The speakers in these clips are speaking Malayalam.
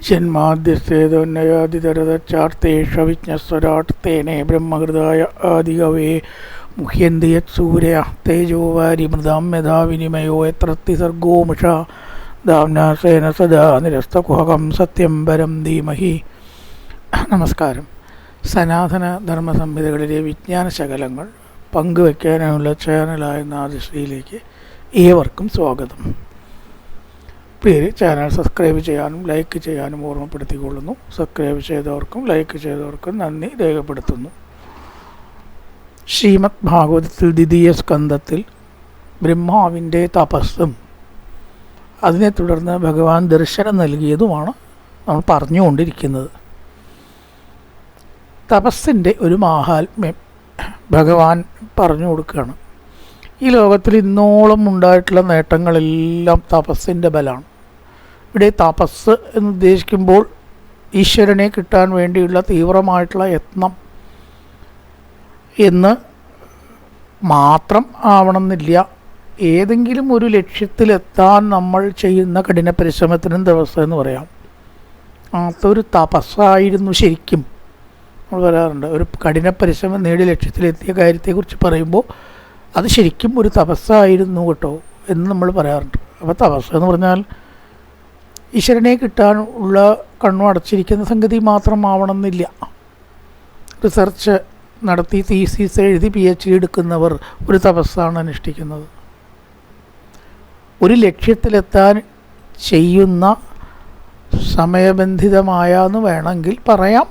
ജന്മാദ്യസ്തേതോന്നയാതിതരതച്ചാർത്തേഷവിജ്ഞസ്വരാട്ടേനെ ബ്രഹ്മഹൃദായ ആദികവേ മുഹ്യന്തി യത്സൂര്യ തേജോവാരി മൃതാം യഥാ വിനിമയോ യത്രത്തി സർഗോ മുഷാ ദാംനാസേന സദാ നിരസ്തകുഹകം സത്യം പരം ധീമഹി. നമസ്കാരം. സനാതന ധർമ്മ സംഹിതകളിലെ വിജ്ഞാന ശകലങ്ങൾ പങ്കുവയ്ക്കാനുള്ള ചാനലായ നാദശ്രീയിലേക്ക് ഏവർക്കും സ്വാഗതം. പേര് ചാനൽ സബ്സ്ക്രൈബ് ചെയ്യാനും ലൈക്ക് ചെയ്യാനും ഓർമ്മപ്പെടുത്തിക്കൊള്ളുന്നു. സബ്സ്ക്രൈബ് ചെയ്തവർക്കും ലൈക്ക് ചെയ്തവർക്കും നന്ദി രേഖപ്പെടുത്തുന്നു. ശ്രീമദ് ഭാഗവതത്തിൽ ദ്വിതീയ സ്കന്ധത്തിൽ ബ്രഹ്മാവിൻ്റെ തപസ്സും അതിനെ തുടർന്ന് ഭഗവാൻ ദർശനം നൽകിയതുമാണ് നമ്മൾ പറഞ്ഞുകൊണ്ടിരിക്കുന്നത്. തപസ്സിൻ്റെ ഒരു മാഹാത്മ്യം ഭഗവാൻ പറഞ്ഞു കൊടുക്കുകയാണ്. ഈ ലോകത്തിൽ ഇന്നോളം ഉണ്ടായിട്ടുള്ള നേട്ടങ്ങളെല്ലാം തപസ്സിൻ്റെ ബലമാണ്. ഇവിടെ തപസ് എന്നുദ്ദേശിക്കുമ്പോൾ ഈശ്വരനെ കിട്ടാൻ വേണ്ടിയുള്ള തീവ്രമായിട്ടുള്ള യത്നം എന്ന് മാത്രം ആവണമെന്നില്ല. ഏതെങ്കിലും ഒരു ലക്ഷ്യത്തിലെത്താൻ നമ്മൾ ചെയ്യുന്ന കഠിന പരിശ്രമത്തിനും തപസ് എന്ന് പറയാം. അതൊരു തപസ്സായിരുന്നു ശരിക്കും. നമ്മൾ പറയാറുണ്ട്, ഒരു കഠിന പരിശ്രമം നേടി ലക്ഷ്യത്തിലെത്തിയ കാര്യത്തെക്കുറിച്ച് പറയുമ്പോൾ അത് ശരിക്കും ഒരു തപസ്സായിരുന്നു കേട്ടോ എന്ന് നമ്മൾ പറയാറുണ്ട്. അപ്പോൾ തപസ് എന്ന് പറഞ്ഞാൽ ഈശ്വരനെ കിട്ടാൻ ഉള്ള കണ്ണു അടച്ചിരിക്കുന്ന സംഗതി മാത്രമാവണമെന്നില്ല. റിസർച്ച് നടത്തി തീസിസ് എഴുതി PhD എടുക്കുന്നവർ ഒരു തപസ്സാണ് അനുഷ്ഠിക്കുന്നത്. ഒരു ലക്ഷ്യത്തിലെത്താൻ ചെയ്യുന്ന സമയബന്ധിതമായ എന്ന് വേണമെങ്കിൽ പറയാം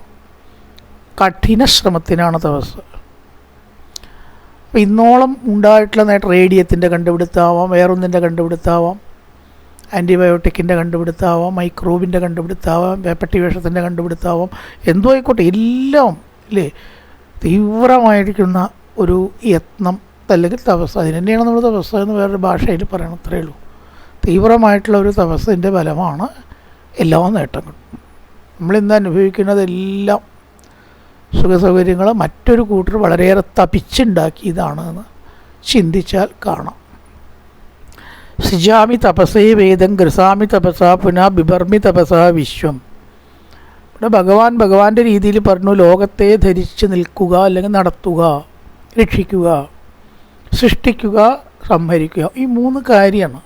കഠിന ശ്രമത്തിനാണ് തപസ്. അപ്പോൾ ഇന്നോളം ഉണ്ടായിട്ടുള്ള നേട്ടം റേഡിയത്തിൻ്റെ കണ്ടുപിടുത്താവാം, വേറൊന്നിൻ്റെ കണ്ടുപിടുത്താവാം, ആൻറ്റിബയോട്ടിക്കിൻ്റെ കണ്ടുപിടുത്താവാം, മൈക്രോബിൻ്റെ കണ്ടുപിടുത്താവാം, വേപ്പട്ടിവേഷത്തിൻ്റെ കണ്ടുപിടുത്താവാം, എന്തോ ആയിക്കോട്ടെ, എല്ലാം അല്ലേ തീവ്രമായിരിക്കുന്ന ഒരു യത്നം അല്ലെങ്കിൽ തപസ്. അതിന് തന്നെയാണ് നമ്മൾ തപസ് എന്ന് വേറൊരു ഭാഷയിൽ പറയണം. അത്രയേ ഉള്ളൂ. തീവ്രമായിട്ടുള്ള ഒരു തപസ്സിൻ്റെ ഫലമാണ് എല്ലാ നേട്ടങ്ങളും. നമ്മളിന്ന് അനുഭവിക്കുന്നതെല്ലാം സുഖസൗകര്യങ്ങൾ മറ്റൊരു കൂട്ടർ വളരെയേറെ തപിച്ചുണ്ടാക്കിയതാണ് എന്ന് ചിന്തിച്ചാൽ കാണാം. സിജാമി തപസേ വേദം ഗൃസാമി തപസാ പുനഃ ബിബർമി തപസാ വിശ്വം. ഇവിടെ ഭഗവാന്റെ രീതിയിൽ പറഞ്ഞു, ലോകത്തെ ധരിച്ച് നിൽക്കുക അല്ലെങ്കിൽ നടത്തുക, രക്ഷിക്കുക, സൃഷ്ടിക്കുക, സംഹരിക്കുക. ഈ 3 കാര്യമാണ്.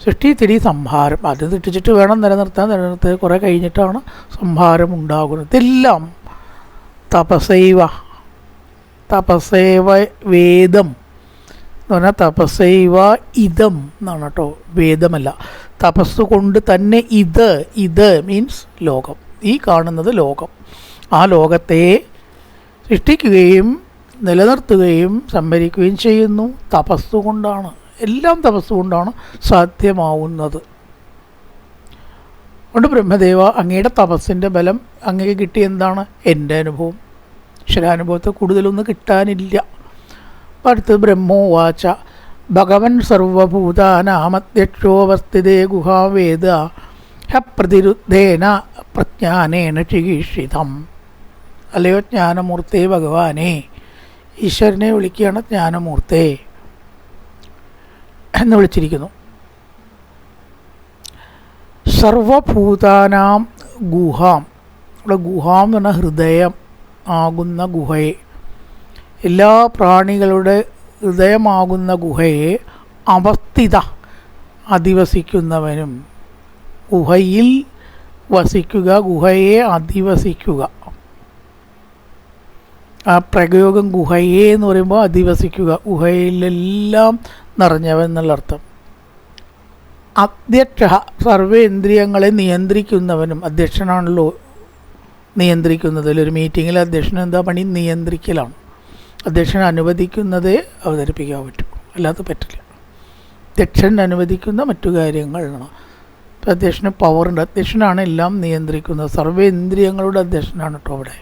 സൃഷ്ടി, തിരി, സംഹാരം. അത് തെറ്റിച്ചിട്ട് വേണം നിലനിർത്തി കുറേ കഴിഞ്ഞിട്ടാണ് സംഹാരം ഉണ്ടാകുന്നത്. ഇതെല്ലാം തപസൈവ വേദം എന്ന് പറഞ്ഞാൽ തപസൈവ ഇതം എന്നാണ് കേട്ടോ, വേദമല്ല. തപസ് കൊണ്ട് തന്നെ ഇത് മീൻസ് ലോകം. ഈ കാണുന്നത് ലോകം. ആ ലോകത്തെ സൃഷ്ടിക്കുകയും നിലനിർത്തുകയും സംഭരിക്കുകയും ചെയ്യുന്നു തപസ്സുകൊണ്ടാണ്. എല്ലാം തപസ്സുകൊണ്ടാണ് സാധ്യമാവുന്നത്. അതുകൊണ്ട് ബ്രഹ്മദേവ, അങ്ങയുടെ തപസ്സിൻ്റെ ബലം അങ്ങേക്ക് കിട്ടി. എന്താണ് എൻ്റെ അനുഭവം? ഈശ്വരാനുഭവത്തെ കൂടുതലൊന്നും കിട്ടാനില്ല. അടുത്തത് ബ്രഹ്മോവാച ഭഗവൻ സർവഭൂതാനാമധ്യക്ഷോവസ്ഥിതേ ഗുഹാവേദ ഹപ്രതിരുദ്ധേന പ്രജ്ഞാനേന ചികീർഷിതം. അല്ലയോ ജ്ഞാനമൂർത്തേ ഭഗവാനെ, ഈശ്വരനെ വിളിക്കുകയാണ് ജ്ഞാനമൂർത്തേ എന്ന് വിളിച്ചിരിക്കുന്നു. സർവഭൂതാനാം ഗുഹാം. ഇവിടെ ഗുഹാം എന്ന് പറഞ്ഞാൽ ഹൃദയം ആകുന്ന ഗുഹയെ, എല്ലാ പ്രാണികളുടെ ഹൃദയമാകുന്ന ഗുഹയെ അവസ്ഥിത അധിവസിക്കുന്നവനും. ഗുഹയിൽ വസിക്കുക, ഗുഹയെ അധിവസിക്കുക. ആ പ്രയോഗം ഗുഹയെ എന്ന് പറയുമ്പോൾ അധിവസിക്കുക, ഗുഹയിലെല്ലാം നിറഞ്ഞവൻ എന്നുള്ള അർത്ഥം. അധ്യക്ഷ സർവേന്ദ്രിയങ്ങളെ നിയന്ത്രിക്കുന്നവനും. അധ്യക്ഷനാണല്ലോ നിയന്ത്രിക്കുന്നത്. ഒരു മീറ്റിങ്ങിൽ അധ്യക്ഷന് എന്താ പണി? നിയന്ത്രിക്കലാണ്. അധ്യക്ഷൻ അനുവദിക്കുന്നതേ അവതരിപ്പിക്കാൻ പറ്റൂ, അല്ലാതെ പറ്റില്ല. അധ്യക്ഷൻ അനുവദിക്കുന്ന മറ്റു കാര്യങ്ങളാണ്. ഇപ്പം അധ്യക്ഷന് പവറുണ്ട്. അധ്യക്ഷനാണ് എല്ലാം നിയന്ത്രിക്കുന്നത്. സർവേന്ദ്രിയങ്ങളുടെ അധ്യക്ഷനാണ് കേട്ടോ അവിടെ.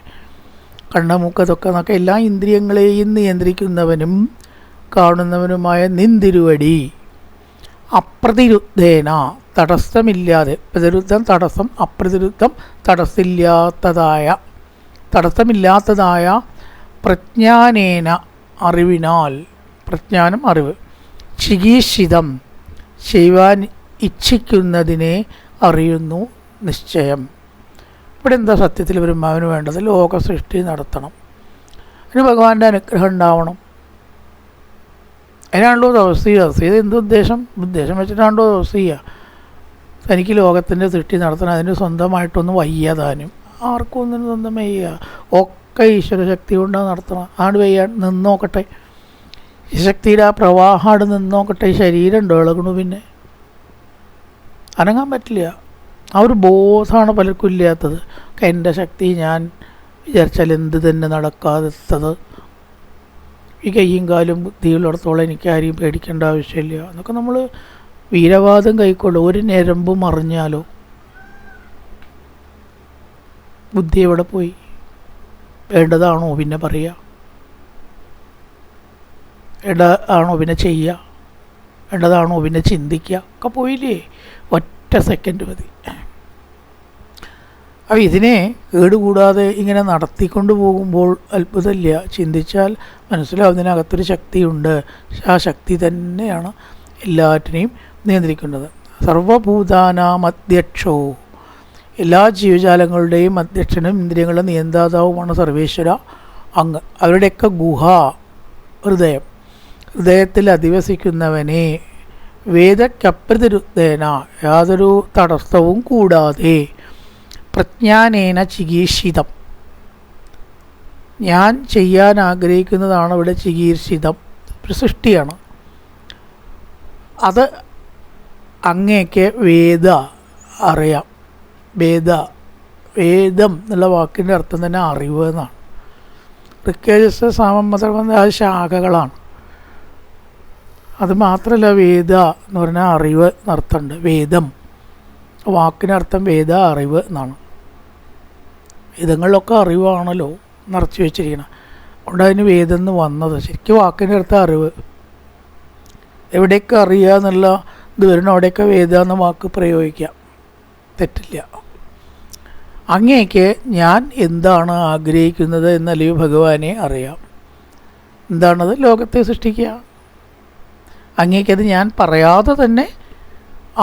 കണ്ണ്, മൂക്ക്, തൊക്കെ എന്നൊക്കെ എല്ലാ ഇന്ദ്രിയങ്ങളെയും നിയന്ത്രിക്കുന്നവനും കാണുന്നവനുമായ നിന്തിരുവടി. അപ്രതിരുദ്ധേന തടസ്സമില്ലാതെ. പ്രതിരുദ്ധം തടസ്സം, അപ്രതിരുദ്ധം തടസ്സമില്ലാത്തതായ പ്രജ്ഞാനേന അറിവിനാൽ. പ്രജ്ഞാനം അറിവ്. ചികീർഷിതം ചെയ്യുവാൻ ഇച്ഛിക്കുന്നതിനെ അറിയുന്നു, നിശ്ചയം. ഇവിടെ എന്താ സത്യത്തിൽ ബ്രഹ്മാവിന് വേണ്ടത്? ലോക സൃഷ്ടി നടത്തണം. അതിന് ഭഗവാന്റെ അനുഗ്രഹം ഉണ്ടാവണം. അതിനാണല്ലോ തപസ് ചെയ്യുക. തപസ് ചെയ്ത് എന്ത് ഉദ്ദേശം വെച്ചിട്ടാണല്ലോ തപസ് ചെയ്യുക? തനിക്ക് ലോകത്തിൻ്റെ സൃഷ്ടി നടത്തണം. അതിന് സ്വന്തമായിട്ടൊന്നും വയ്യാതാനും ആർക്കും ഒന്നിനും സ്വന്തം വയ്യ. ഒക്കെ ഈശ്വരശക്തി കൊണ്ടാണ് നടത്തണം. ആണ്ട് വയ്യാൻ നിന്നോക്കട്ടെ, ഈ ശക്തിയുടെ ആ പ്രവാഹം നിന്നോക്കട്ടെ. ശരീരം ഉണ്ടോ ഇളകണു, പിന്നെ അനങ്ങാൻ പറ്റില്ല. ആ ഒരു ബോധമാണ് പലർക്കും ഇല്ലാത്തത്. എൻ്റെ ശക്തി ഞാൻ വിചാരിച്ചാൽ എന്ത് തന്നെ നടക്കാതെത്തത്, ഈ കയ്യും കാലും ബുദ്ധിയുള്ളിടത്തോളം എനിക്ക് ആരെയും പേടിക്കേണ്ട ആവശ്യമില്ല എന്നൊക്കെ നമ്മൾ വീരവാദം കൈക്കൊള്ളും. ഒരു ഞരമ്പ് മറിഞ്ഞാലോ ബുദ്ധി എവിടെ പോയി? വേണ്ടതാണോ പിന്നെ പറയുക? വേണ്ടതാണോ പിന്നെ ചെയ്യുക? വേണ്ടതാണോ പിന്നെ ചിന്തിക്കുക? ഒക്കെ പോയില്ലേ? ഒറ്റ സെക്കൻഡ് മതി. അപ്പോൾ ഇതിനെ കേടുകൂടാതെ ഇങ്ങനെ നടത്തിക്കൊണ്ട് പോകുമ്പോൾ അത്ഭുതമില്ല. ചിന്തിച്ചാൽ മനസ്സിലാവും ഇതിനകത്തൊരു ശക്തിയുണ്ട്. ആ ശക്തി തന്നെയാണ് എല്ലാറ്റിനെയും നിയന്ത്രിക്കുന്നത്. സർവഭൂതാനാം അധ്യക്ഷോ, എല്ലാ ജീവജാലങ്ങളുടെയും അധ്യക്ഷനും ഇന്ദ്രിയങ്ങളുടെ നിയന്ത്രാതാവുമാണ് സർവേശ്വര അങ്ങ്. അവരുടെയൊക്കെ ഗുഹ ഹൃദയം. ഹൃദയത്തിൽ അധിവസിക്കുന്നവനെ വേദക്കപ്രതിരുദ്ധേന, യാതൊരു തടസ്സവും കൂടാതെ, പ്രജ്ഞാനേന ചികീർഷിതം, ഞാൻ ചെയ്യാൻ ആഗ്രഹിക്കുന്നതാണ് ഇവിടെ ചികീർഷിതം, സൃഷ്ടിയാണ്. അത് അങ്ങേക്ക് വേദ അറിയാം. വേദം എന്നുള്ള വാക്കിൻ്റെ അർത്ഥം തന്നെ അറിവ് എന്നാണ്. ഋഗ്വേദ സാമമന്ത്രം അത് ശാഖകളാണ്. അത് മാത്രമല്ല, വേദ എന്ന് പറഞ്ഞാൽ അറിവ് എന്നർത്ഥമുണ്ട്. വേദം വാക്കിനർത്ഥം വേദ അറിവ് എന്നാണ്. വേദങ്ങളിലൊക്കെ അറിവാണല്ലോ നിറച്ച് വെച്ചിരിക്കണം. അതുകൊണ്ട് അതിന് വേദം എന്ന് വന്നത്. ശരിക്കും വാക്കിൻ്റെ അർത്ഥം അറിവ്. എവിടെയൊക്കെ അറിയുക എന്നുള്ള ഇത് വരണം, അവിടെയൊക്കെ വേദ എന്ന വാക്ക് പ്രയോഗിക്കാം, തെറ്റില്ല. അങ്ങേക്ക് ഞാൻ എന്താണ് ആഗ്രഹിക്കുന്നത് എന്നല്ലയോ ഭഗവാനെ അറിയാം. എന്താണത്? ലോകത്തെ സൃഷ്ടിക്കുക. അങ്ങേക്കത് ഞാൻ പറയാതെ തന്നെ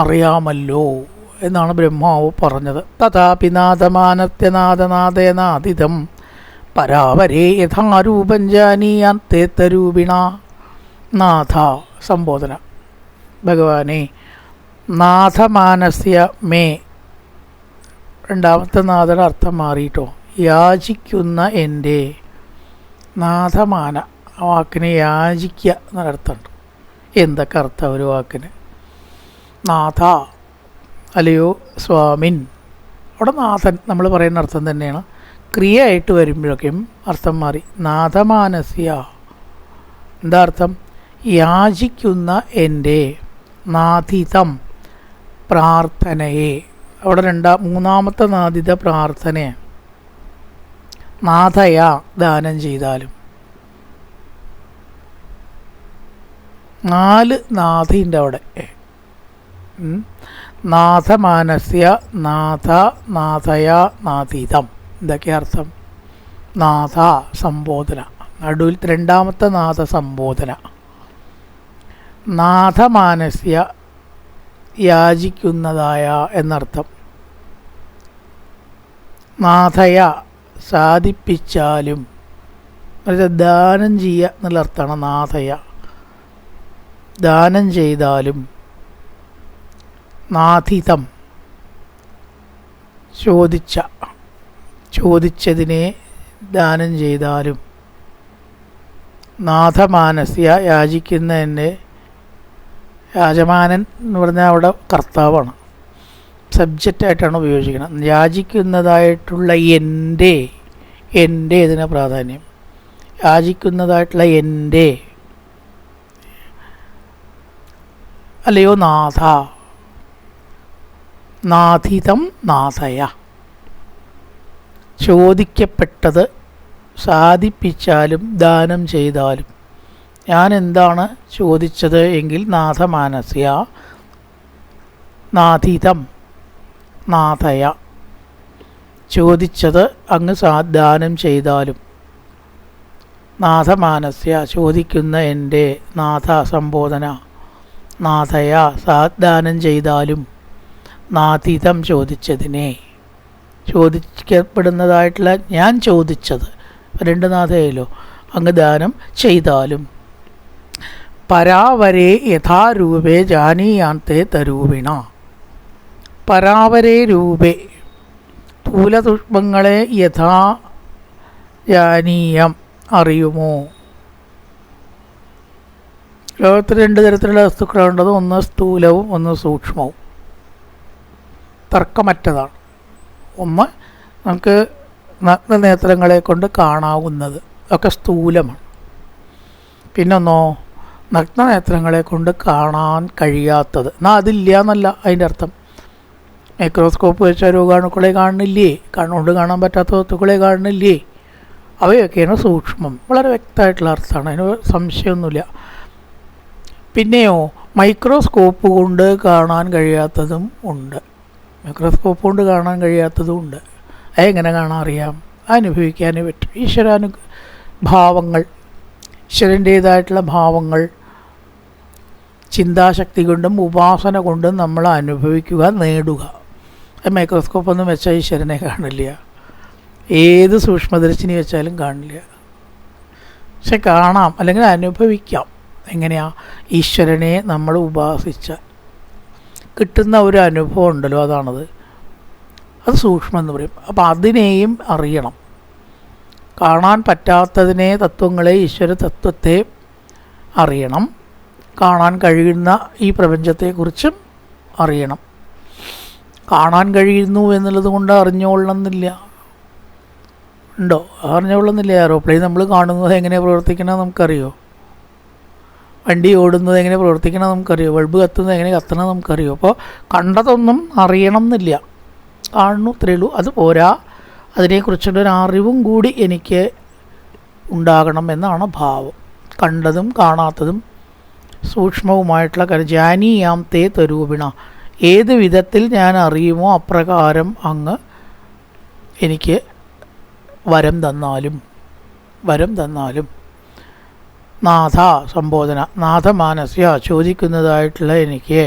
അറിയാമല്ലോ എന്നാണ് ബ്രഹ്മാവ് പറഞ്ഞത്. തഥാപി നാഥമാനത്യനാഥനാഥേനാദിതം പരാവരേ യഥാരൂപം ജാനീയാൻ തേത്തരൂപിണ. നാഥ സംബോധന. ഭഗവാനെ, നാഥമാനസ്യ മേ, രണ്ടാമത്തെ നാഥയുടെ അർത്ഥം മാറിയിട്ടോ. യാചിക്കുന്ന എൻ്റെ. നാഥമാന ആ വാക്കിന് യാചിക്കുക എന്നൊരർത്ഥമുണ്ട്. എന്തൊക്കെ അർത്ഥം ഒരു വാക്കിന്? നാഥ അല്ലയോ സ്വാമിൻ. അവിടെ നാഥൻ നമ്മൾ പറയുന്ന അർത്ഥം തന്നെയാണ്. ക്രിയ ആയിട്ട് വരുമ്പോഴൊക്കെയും അർത്ഥം മാറി. നാഥമാനസ്യ എന്താ അർത്ഥം? യാചിക്കുന്ന എൻ്റെ. നാഥിതം പ്രാർത്ഥനയെ. അവിടെ മൂന്നാമത്തെ നാഥിത പ്രാർത്ഥനയാണ്. നാഥയാ ദാനം ചെയ്താലും. 4 നാഥിൻ്റെ അവിടെ. നാഥമാനസ്യ, നാഥ, നാഥയ, നാഥിതം. ഇതൊക്കെ അർത്ഥം. നാഥ സംബോധന. നടുവിൽ രണ്ടാമത്തെ നാഥ സംബോധന. നാഥമാനസ്യ യാചിക്കുന്നതായ എന്നർത്ഥം. നാഥയ സാധിപ്പിച്ചാലും, ദാനം ചെയ്യുക എന്നുള്ള അർത്ഥമാണ് നാഥയ. ദാനം ചെയ്താലും. നാഥിതം ചോദിച്ചതിനെ ദാനം ചെയ്താലും. നാഥമാനസ്യ യാചിക്കുന്ന എൻ്റെ. യാജമാനൻ എന്ന് പറഞ്ഞാൽ അവിടെ കർത്താവാണ്, സബ്ജക്റ്റായിട്ടാണ് ഉപയോഗിക്കുന്നത്. യാചിക്കുന്നതായിട്ടുള്ള എൻ്റെ ഇതിന് പ്രാധാന്യം. യാചിക്കുന്നതായിട്ടുള്ള എൻ്റെ അല്ലയോ നാഥ. നാഥിതം നാഥയ. ചോദിക്കപ്പെട്ടത് സാധിപ്പിച്ചാലും ദാനം ചെയ്താലും. ഞാൻ എന്താണ് ചോദിച്ചത് എങ്കിൽ നാഥമാനസ്യ, നാഥിതം നാഥയ. ചോദിച്ചത് അങ്ങ് ദാനം ചെയ്താലും. നാഥമാനസ്യ ചോദിക്കുന്ന എൻ്റെ. നാഥ സംബോധന. നാഥയ ദാനം ചെയ്താലും. നാതീതം ചോദിച്ചതിനെ, ചോദിക്കപ്പെടുന്നതായിട്ടുള്ള ഞാൻ ചോദിച്ചത്, രണ്ട് നാഥയല്ലോ, അങ്ങ് ദാനം ചെയ്താലും. പരാവരേ യഥാരൂപേ ജാനീയാന്തേ തരൂപിണ. പരാവരേ രൂപേ, സ്ഥൂലസൂക്ഷ്മങ്ങളെ യഥാ ജാനീയം അറിയുമോ. ലോകത്തിൽ രണ്ട് തരത്തിലുള്ള വസ്തുക്കളുണ്ടത്, ഒന്ന് സ്ഥൂലവും ഒന്ന് സൂക്ഷ്മവും. തർക്കമറ്റതാണ്. ഒന്ന് നമുക്ക് നഗ്നനേത്രങ്ങളെ കൊണ്ട് കാണാവുന്നത്, ഒക്കെ സ്ഥൂലമാണ്. പിന്നൊന്നോ നഗ്നനേത്രങ്ങളെ കൊണ്ട് കാണാൻ കഴിയാത്തത്. എന്നാൽ അതില്ല എന്നല്ല അതിൻ്റെ അർത്ഥം. മൈക്രോസ്കോപ്പ് വെച്ച രോഗാണുക്കളെ കാണുന്നില്ലേ, കണ്ണുകൊണ്ട് കാണാൻ പറ്റാത്ത വസ്തുക്കളെ കാണുന്നില്ലേ, അവയൊക്കെയാണ് സൂക്ഷ്മം. വളരെ വ്യക്തമായിട്ടുള്ള അർത്ഥമാണ്, അതിന് സംശയമൊന്നുമില്ല. പിന്നെയോ മൈക്രോസ്കോപ്പ് കൊണ്ട് കാണാൻ കഴിയാത്തതും ഉണ്ട്. മൈക്രോസ്കോപ്പ് കൊണ്ട് കാണാൻ കഴിയാത്തതും ഉണ്ട്. അതെങ്ങനെ കാണാൻ അറിയാം? അനുഭവിക്കാനേ പറ്റും. ഭാവങ്ങൾ, ഈശ്വരൻ്റേതായിട്ടുള്ള ഭാവങ്ങൾ ചിന്താശക്തി കൊണ്ടും ഉപാസന കൊണ്ടും നമ്മൾ അനുഭവിക്കുക, നേടുക. മൈക്രോസ്കോപ്പൊന്നും വെച്ചാൽ ഈശ്വരനെ കാണില്ല, ഏത് സൂക്ഷ്മദർശിനി വെച്ചാലും കാണില്ല. പക്ഷെ കാണാം, അല്ലെങ്കിൽ അനുഭവിക്കാം. എങ്ങനെയാ? ഈശ്വരനെ നമ്മൾ ഉപാസിച്ച കിട്ടുന്ന ഒരു അനുഭവം ഉണ്ടല്ലോ, അതാണത്. അത് സൂക്ഷ്മം എന്ന് പറയും. അപ്പോൾ അതിനെയും അറിയണം. കാണാൻ പറ്റാത്തതിനെ, തത്വങ്ങളെ, ഈശ്വര തത്വത്തെ അറിയണം. കാണാൻ കഴിയുന്ന ഈ പ്രപഞ്ചത്തെക്കുറിച്ചും അറിയണം. കാണാൻ കഴിയുന്നു എന്നുള്ളത് കൊണ്ട് അറിഞ്ഞുകൊള്ളണമെന്നില്ല. ഉണ്ടോ? അറിഞ്ഞുകൊള്ളുന്നില്ല. എയറോപ്ലെയിൻ നമ്മൾ കാണുന്നത് എങ്ങനെ പ്രവർത്തിക്കണം നമുക്കറിയോ? വണ്ടി ഓടുന്നത് എങ്ങനെ പ്രവർത്തിക്കണം നമുക്കറിയോ? ബൾബ് കത്തുന്നത് എങ്ങനെ കത്തണം നമുക്കറിയോ? അപ്പോൾ കണ്ടതൊന്നും അറിയണം എന്നില്ല, കാണുന്നു, ഇത്രയേ ഉള്ളൂ. അത് പോരാ, അതിനെക്കുറിച്ചുള്ളൊരു അറിവും കൂടി എനിക്ക് ഉണ്ടാകണം എന്നാണ് ഭാവം. കണ്ടതും കാണാത്തതും സൂക്ഷ്മവുമായിട്ടുള്ള കാര്യം. ജാനീയാം തേ തരൂപിണ. ഏത് വിധത്തിൽ ഞാൻ അറിയുമോ അപ്രകാരം അങ്ങ് എനിക്ക് വരം തന്നാലും. നാഥ സംബോധന. നാഥമാനസ്യ ചോദിക്കുന്നതായിട്ടുള്ള എനിക്ക്,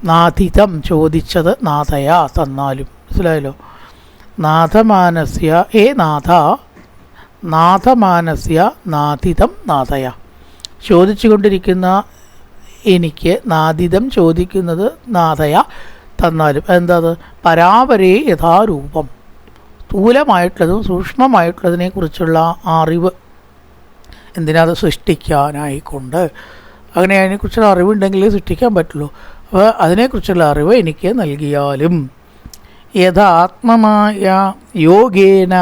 നാഥിതം ചോദിച്ചത് നാഥയാ തന്നാലും. മനസ്സിലായല്ലോ? നാഥമാനസ്യ നാഥമാനസ്യ നാഥിതം നാഥയ. ചോദിച്ചു കൊണ്ടിരിക്കുന്ന എനിക്ക് നാഥിതം ചോദിക്കുന്നത് നാഥയ തന്നാലും. എന്താ? പരാപരേ യഥാരൂപം. സ്ഥൂലമായിട്ടുള്ളതും സൂക്ഷ്മമായിട്ടുള്ളതിനെക്കുറിച്ചുള്ള അറിവ്. എന്തിനാത്? സൃഷ്ടിക്കാനായിക്കൊണ്ട്. അങ്ങനെ അതിനെക്കുറിച്ചുള്ള അറിവുണ്ടെങ്കിൽ സൃഷ്ടിക്കാൻ പറ്റുള്ളൂ. അപ്പോൾ അതിനെക്കുറിച്ചുള്ള അറിവ് എനിക്ക് നൽകിയാലും. യഥാത്മമായ യോഗേന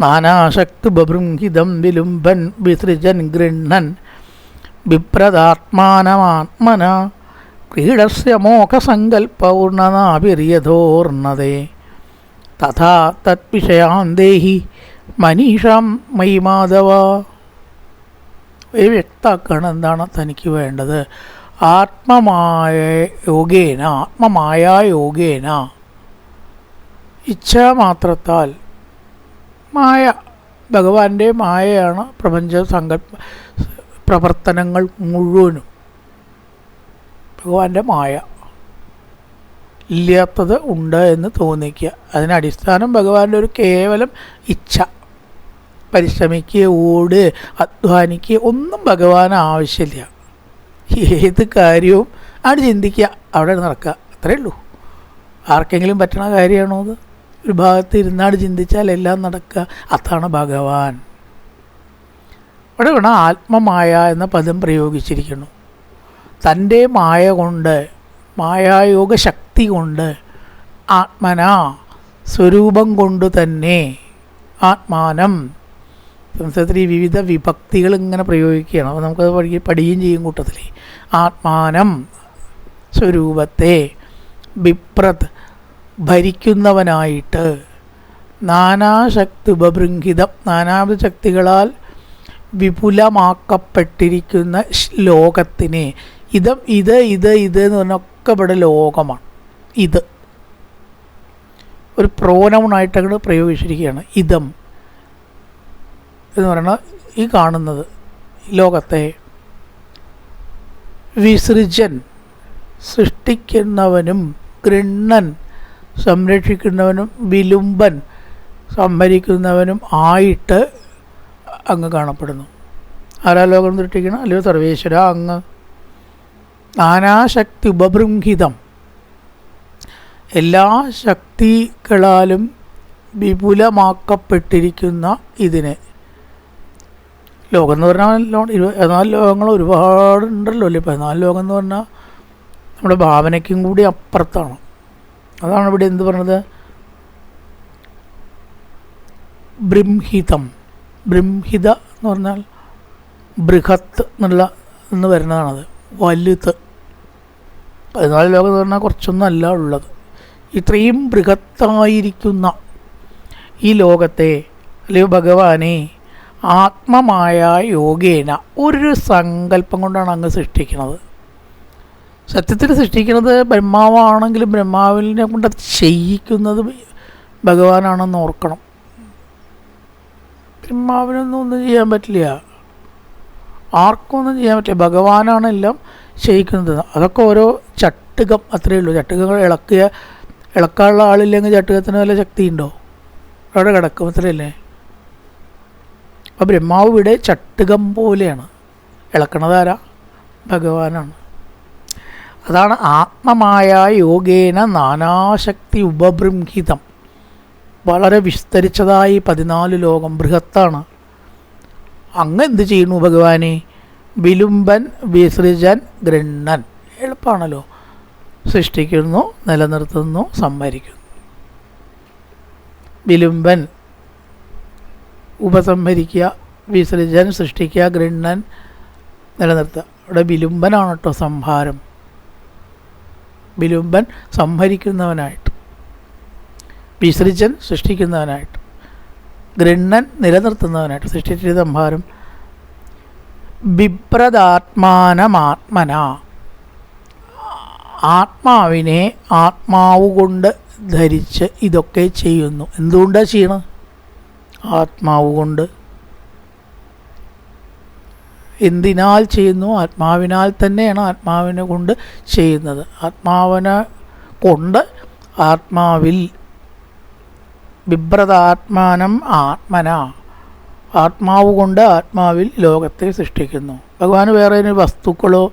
നാനാശക്തി ബഭൃംഹിതം വിലുംബൻ വിസൃജൻ ഗൃഹ്ണൻ ബിഭ്രതാത്മാനമാത്മന ക്രീഡസ്യ മോഹസങ്കൽപ്പൂർണനാഭിര്യഥോർണതേ തഥാ തദ്വിഷയാൻ ദേഹി മനീഷാം മയി മാധവ. വ്യക്താക്കാണ് എന്താണ് തനിക്ക് വേണ്ടത്. ആത്മമായ യോഗേന ഇച്ഛാമാത്രത്താൽ, മായ ഭഗവാന്റെ മായയാണ് പ്രപഞ്ച പ്രവർത്തനങ്ങൾ മുഴുവനും. ഭഗവാന്റെ മായ, ഇല്ലാത്തത് ഉണ്ട് എന്ന് തോന്നിക്കുക. അതിനടിസ്ഥാനം ഭഗവാന്റെ ഒരു കേവലം ഇച്ഛ. പരിശ്രമിക്കുക, ഓട്, അധ്വാനിക്കുക, ഒന്നും ഭഗവാൻ ആവശ്യമില്ല. ഏത് കാര്യവും അവിടെ ചിന്തിക്കുക, അവിടെ നടക്കുക, അത്രയേ ഉള്ളൂ. ആർക്കെങ്കിലും പറ്റണ കാര്യമാണോ അത്? ഒരു ഭാഗത്ത് ഇരുന്നാട് ചിന്തിച്ചാൽ എല്ലാം നടക്കുക. അതാണ് ഭഗവാൻ. അവിടെ വേണം ആത്മമായ എന്ന പദം പ്രയോഗിച്ചിരിക്കുന്നു. തൻ്റെ മായ കൊണ്ട്, മായായോഗ ശക്തി കൊണ്ട്, ആത്മന സ്വരൂപം കൊണ്ട് തന്നെ, ആത്മാനം. സംസ്കൃതത്തിൽ ഈ വിവിധ വിഭക്തികൾ ഇങ്ങനെ പ്രയോഗിക്കുകയാണ്. അപ്പോൾ നമുക്കത് പഠിക്കുകയും ചെയ്യും കൂട്ടത്തിൽ. ആത്മാനം സ്വരൂപത്തെ, ബിപ്രത് ഭരിക്കുന്നവനായിട്ട്, നാനാശക്തി ഉപബൃംഹിതം നാനാവിധ ശക്തികളാൽ വിപുലമാക്കപ്പെട്ടിരിക്കുന്ന ലോകത്തിനെ, ഇത് എന്ന് പറഞ്ഞൊക്കെ ഇവിടെ ലോകമാണ്. ഇത് ഒരു പ്രോനൗണായിട്ട് അങ്ങോട്ട് പ്രയോഗിച്ചിരിക്കുകയാണ്. ഇതം എന്ന് പറയുന്നത് ഈ കാണുന്നത് ലോകത്തെ, വിസൃജൻ സൃഷ്ടിക്കുന്നവനും ഗൃണ്ണൻ സംരക്ഷിക്കുന്നവനും വിലുംബൻ സംഭരിക്കുന്നവനും ആയിട്ട് അങ്ങ് കാണപ്പെടുന്നു. ആരാ ലോകം സൃഷ്ടിക്കണം? അല്ലയോ സർവേശ്വര അങ്ങ്. നാനാശക്തി ഉപബൃംഹിതം, എല്ലാ ശക്തികളാലും വിപുലമാക്കപ്പെട്ടിരിക്കുന്ന ഇതിനെ. ലോകം എന്ന് പറഞ്ഞാൽ 14 ലോകങ്ങൾ ഒരുപാടുണ്ടല്ലോ അല്ലേ. 14 ലോകം എന്ന് പറഞ്ഞാൽ നമ്മുടെ ഭാവനയ്ക്കും കൂടി അപ്പുറത്താണ്. അതാണ് ഇവിടെ എന്ത് പറഞ്ഞത്? ബൃംഹിതം. ബൃംഹിത എന്ന് പറഞ്ഞാൽ ബൃഹത്ത് എന്ന് വരുന്നതാണത്, വലുത്. 14 ലോകം എന്ന് പറഞ്ഞാൽ കുറച്ചൊന്നും അല്ല ഉള്ളത്. ഇത്രയും ബൃഹത്തായിരിക്കുന്ന ഈ ലോകത്തെ അല്ലെങ്കിൽ ഭഗവാനെ ആത്മമായ യോഗേന ഒരു സങ്കല്പം കൊണ്ടാണ് അങ്ങ് സൃഷ്ടിക്കുന്നത്. സത്യത്തിൽ സൃഷ്ടിക്കുന്നത് ബ്രഹ്മാവാണെങ്കിലും ബ്രഹ്മാവിനെ കൊണ്ട് ചെയ്യിക്കുന്നത് ഭഗവാനാണെന്ന് ഓർക്കണം. ബ്രഹ്മാവിനൊന്നും ചെയ്യാൻ പറ്റില്ല, ആർക്കും ഒന്നും ചെയ്യാൻ പറ്റില്ല. ഭഗവാനാണ് എല്ലാം ചെയ്യിക്കുന്നത്. അതൊക്കെ ഓരോ ചട്ടുകം, അത്രയേ ഉള്ളൂ. ചട്ടുകങ്ങൾ ഇളക്കാനുള്ള ആളില്ലെങ്കിൽ ചട്ടുകത്തിന് വല്ല ശക്തിയുണ്ടോ? അവിടെ കിടക്കും, അത്രയല്ലേ. അപ്പോൾ ബ്രഹ്മാവ് ഇവിടെ ചട്ടുകം പോലെയാണ്. ഇളക്കണതാരാ? ഭഗവാനാണ്. അതാണ് ആത്മമായ യോഗേന നാനാശക്തി ഉപബൃംഹിതം. വളരെ വിസ്തരിച്ചതായി 14 ലോകം, ബൃഹത്താണ്. അങ്ങ് എന്ത് ചെയ്യുന്നു ഭഗവാനെ? വിലുംബൻ വിസൃജൻ ഗൃണ്ണൻ. എളുപ്പമാണല്ലോ. സൃഷ്ടിക്കുന്നു, നിലനിർത്തുന്നു, സംഹരിക്കുന്നു. വിലുംബൻ ഉപസംഹരിക്കുക, വിസൃജൻ സൃഷ്ടിക്കുക, ഗൃണ്ണൻ നിലനിർത്തുക. ഇവിടെ വിലുംബനാണ് കേട്ടോ സംഹാരം. വിലുംബൻ സംഹരിക്കുന്നവനായിട്ട്, വിസൃജൻ സൃഷ്ടിക്കുന്നവനായിട്ട്, ഗൃണ്ണൻ നിലനിർത്തുന്നവനായിട്ട്. സൃഷ്ടിച്ച സംഹാരം. ബിഭ്രതാത്മാനമാത്മന, ആത്മാവിനെ ആത്മാവുകൊണ്ട് ധരിച്ച് ഇതൊക്കെ ചെയ്യുന്നു. എന്തുകൊണ്ടാണ് ചെയ്യണം? ആത്മാവുകൊണ്ട്. എന്തിനാൽ ചെയ്യുന്നു? ആത്മാവിനാൽ തന്നെയാണ് ആത്മാവിനെ കൊണ്ട് ചെയ്യുന്നത്. ആത്മാവിനെ കൊണ്ട് ആത്മാവിൽ. ബിഭ്രതാത്മാനം ആത്മന, ആത്മാവ് കൊണ്ട് ആത്മാവിൽ ലോകത്തെ സൃഷ്ടിക്കുന്നു. ഭഗവാന് വേറെ വസ്തുക്കളോ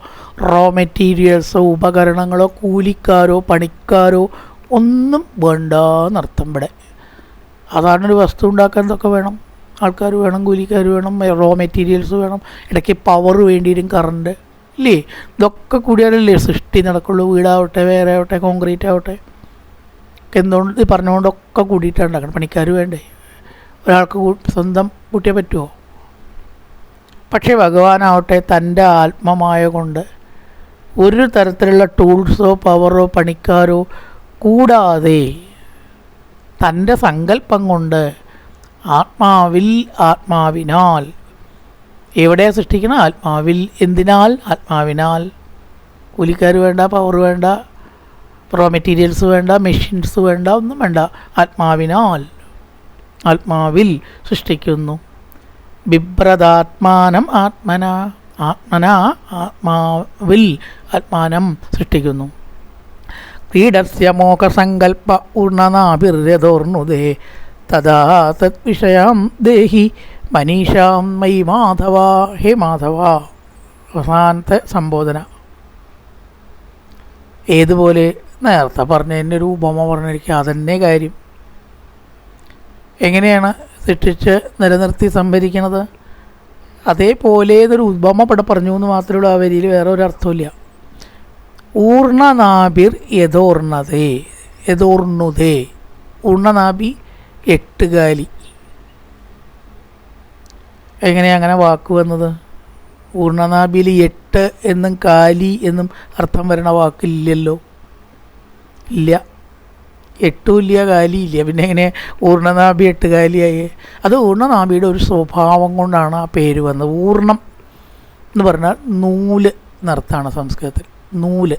റോ മെറ്റീരിയൽസോ ഉപകരണങ്ങളോ കൂലിക്കാരോ പണിക്കാരോ ഒന്നും വേണ്ടെന്നർത്ഥം. ഇവിടെ സാധാരണ വസ്തു ഉണ്ടാക്കാൻ ഇതൊക്കെ വേണം. ആൾക്കാർ വേണം, കൂലിക്കാർ വേണം, റോ മെറ്റീരിയൽസ് വേണം, ഇടയ്ക്ക് പവർ വേണ്ടിവരും, കറണ്ട് ഇല്ലേ. ഇതൊക്കെ കൂടിയാലല്ലേ സൃഷ്ടി നടക്കുള്ളൂ. വീടാവട്ടെ, വേറെ ആവട്ടെ, കോൺക്രീറ്റ് ആവട്ടെ, എന്തുകൊണ്ട് പറഞ്ഞുകൊണ്ടൊക്കെ കൂടിയിട്ടാണ് ഉണ്ടാക്കണം. പണിക്കാർ വേണ്ടേ? ഒരാൾക്ക് സ്വന്തം കൂട്ടിയേ പറ്റുമോ? പക്ഷേ ഭഗവാനാവട്ടെ തൻ്റെ ആത്മമായ കൊണ്ട് ഒരു തരത്തിലുള്ള ടൂൾസോ പവറോ പണിക്കാരോ കൂടാതെ തൻ്റെ സങ്കല്പം കൊണ്ട് ആത്മാവിൽ, ആത്മാവിനാൽ. എവിടെയാണ് സൃഷ്ടിക്കണം? ആത്മാവിൽ. എന്തിനാൽ? ആത്മാവിനാൽ. കൂലിക്കാർ വേണ്ട, പവർ വേണ്ട, റോ മെറ്റീരിയൽസ് വേണ്ട, മെഷീൻസ് വേണ്ട, ഒന്നും വേണ്ട. ആത്മാവിനാൽ, ആത്മാവിൽ സൃഷ്ടിക്കുന്നു. ബിഭ്രതാത്മാനം ആത്മന, ആത്മന ആത്മാവിൽ, ആത്മാനം സൃഷ്ടിക്കുന്നു. ക്രീഡസ്യ മോഹസങ്കൽപ്പ ഉർണനാഭിർയതോർണുദേ തഥാ തദ്വിഷയാം ദേഹി മനീഷാം മയി മാധവ. ഹേ മാധവ. അവസാനത്തെ സംബോധന. ഏതുപോലെ? നേരത്തെ പറഞ്ഞതിൻ്റെ ഒരു ഉപമ പറഞ്ഞിരിക്കുക, അതന്നെ കാര്യം. എങ്ങനെയാണ് സൃഷ്ടിച്ച് നിലനിർത്തി സംഭരിക്കണത്? അതേപോലെ എന്നൊരു ഉപമ ഇവിടെ പറഞ്ഞു എന്ന് മാത്രമേ ഉള്ളൂ. ആ വരിയിൽ വേറെ ഒരു അർത്ഥമില്ല. ഊർണനാഭിർ യഥോർണതേ, യഥോർണുതേ. ഊർണനാഭി 8 കാലി. എങ്ങനെയാണ് അങ്ങനെ വാക്ക് വന്നത്? ഊർണനാഭിയിൽ 8 എന്നും കാലി എന്നും അർത്ഥം വരണ വാക്കില്ലല്ലോ. ഇല്ല, 8 ഇല്ല, കാലി ഇല്ല. പിന്നെ എങ്ങനെ ഊർണനാഭി 8 കാലിയായി? അത് ഊർണനാഭിയുടെ ഒരു സ്വഭാവം കൊണ്ടാണ് ആ പേര് വന്നത്. ഊർണം എന്ന് പറഞ്ഞാൽ നൂല് എന്നർത്ഥമാണ് സംസ്കൃതത്തിൽ. നൂല്.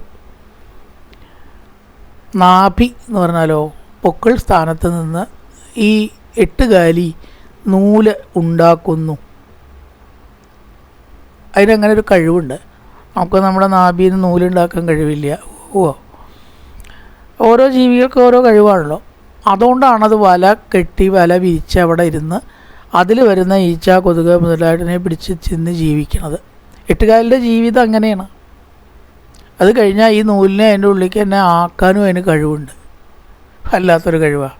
നാഭി എന്ന് പറഞ്ഞാലോ പൊക്കിൾ സ്ഥാനത്ത് നിന്ന് ഈ 8 കാലി നൂല് ഉണ്ടാക്കുന്നു. അതിനങ്ങനെ ഒരു കഴിവുണ്ട്. നമുക്ക് നമ്മുടെ നാഭിയിൽ നിന്ന് നൂലുണ്ടാക്കാൻ കഴിവില്ല. ഓ, ഓരോ ജീവികൾക്ക് ഓരോ കഴിവാണല്ലോ. അതുകൊണ്ടാണത് വല കെട്ടി വല വിരിച്ച് അവിടെ ഇരുന്ന് അതിൽ വരുന്ന ഈച്ച കൊതുക് മുതലായതിനെ പിടിച്ച് ചെന്ന് ജീവിക്കണത്. എട്ടുകാലിൻ്റെ ജീവിതം അങ്ങനെയാണ്. അത് കഴിഞ്ഞാൽ ഈ നൂലിനെ അതിൻ്റെ ഉള്ളിലേക്ക് തന്നെ ആക്കാനും അതിന് കഴിവുണ്ട്. വല്ലാത്തൊരു കഴിവാണ്.